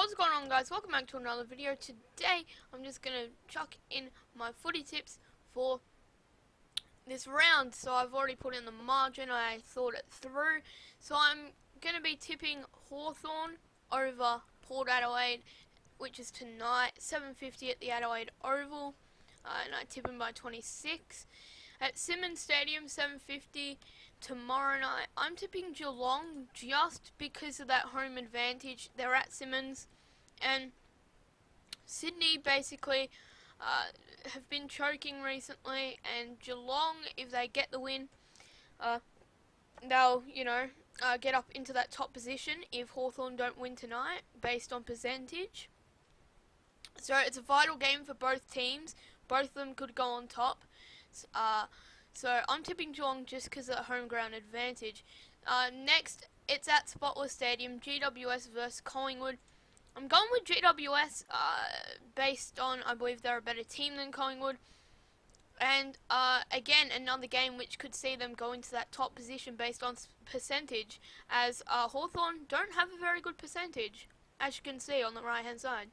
What's going on, guys? Welcome back to another video. Today I'm just gonna chuck in my footy tips for this round. So I've already put in the margin, I thought it through. So I'm gonna be tipping Hawthorn over Port Adelaide, which is tonight, 7:50 at the Adelaide Oval, and I tip them by 26. At Simmons Stadium, 7:50 tomorrow night, I'm tipping Geelong just because of that home advantage. They're at Simmons, and Sydney basically have been choking recently, and Geelong, if they get the win, they'll, get up into that top position if Hawthorn don't win tonight, based on percentage. So it's a vital game for both teams. Both of them could go on top. So I'm tipping Geelong just because of the home ground advantage. Next, it's at Spotless Stadium, GWS versus Collingwood. I'm going with GWS based on, I believe they're a better team than Collingwood. And again, another game which could see them go into that top position based on percentage, as Hawthorn don't have a very good percentage, as you can see on the right hand side.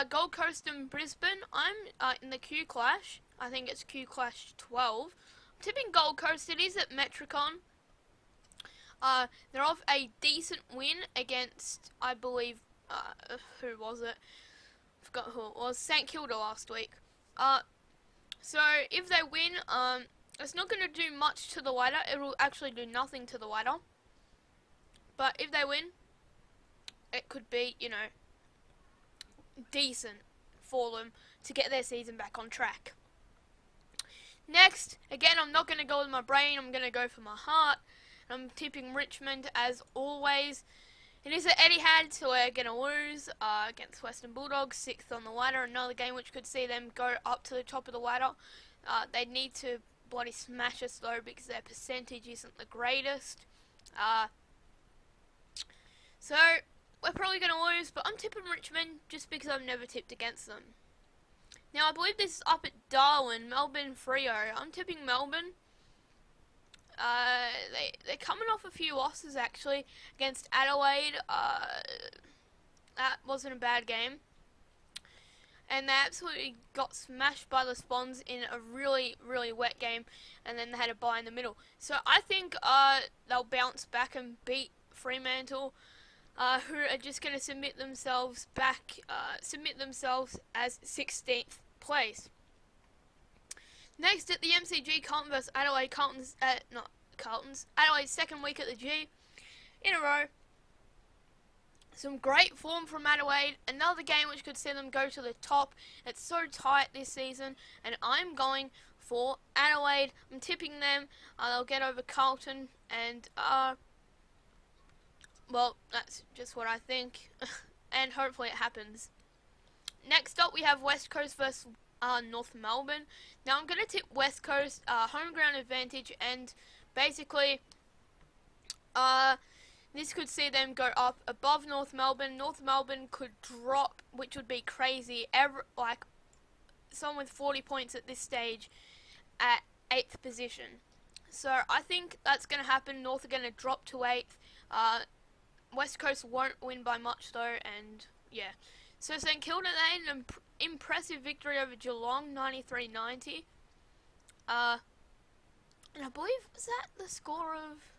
Gold Coast and Brisbane, I'm in the Q Clash. I think it's Q Clash 12. I'm tipping Gold Coast. It is at Metricon. They're off a decent win against, I believe, who was it? Forgot who it was. St Kilda last week. So if they win, it's not going to do much to the ladder. It will actually do nothing to the ladder. But if they win, it could be, decent for them to get their season back on track. Next, again, I'm not going to go with my brain, I'm going to go for my heart. I'm tipping Richmond as always. It is at Etihad, so we're going to lose against Western Bulldogs, 6th on the ladder. Another game which could see them go up to the top of the ladder. They need to bloody smash us though, because their percentage isn't the greatest. So we're probably going to lose, but I'm tipping Richmond just because I've never tipped against them. Now, I believe this is up at Darwin, Melbourne Freo. I'm tipping Melbourne. They're coming off a few losses, actually, against Adelaide. That wasn't a bad game. And they absolutely got smashed by the Spons in a really, really wet game, and then they had a bye in the middle. So I think they'll bounce back and beat Fremantle, who are just going to submit themselves as 16th place. Next, at the MCG, Carlton vs Adelaide. Adelaide's second week at the G in a row. Some great form from Adelaide. Another game which could see them go to the top. It's so tight this season, and I'm going for Adelaide. I'm tipping them. They'll get over Carlton, and well, that's just what I think, and hopefully it happens. Next up, we have West Coast versus North Melbourne. Now, I'm going to tip West Coast, home ground advantage, and basically, this could see them go up above North Melbourne. North Melbourne could drop, which would be crazy. Someone with 40 points at this stage at 8th position. So, I think that's going to happen. North are going to drop to 8th. West Coast won't win by much though, and yeah. So St Kilda, they had an impressive victory over Geelong, 93-90. And I believe, was that the score of...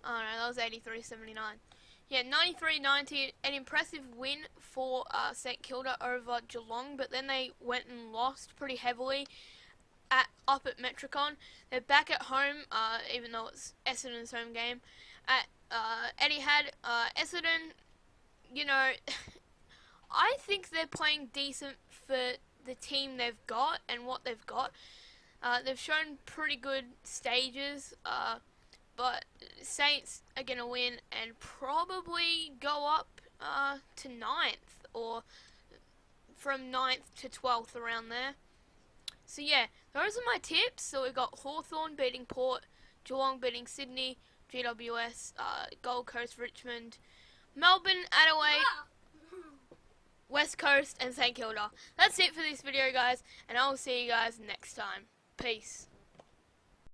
Oh no, that was 83-79. Yeah, 93-90, an impressive win for St Kilda over Geelong, but then they went and lost pretty heavily up at Metricon. They're back at home, even though it's Essendon's home game. At Etihad, Essendon, I think they're playing decent for the team they've got and what they've got. They've shown pretty good stages, but Saints are going to win and probably go up to 9th, or from 9th to 12th, around there. So yeah, those are my tips. So we've got Hawthorn beating Port, Geelong beating Sydney, GWS, Gold Coast, Richmond, Melbourne, Adelaide, West Coast, and St Kilda. That's it for this video, guys, and I will see you guys next time. Peace.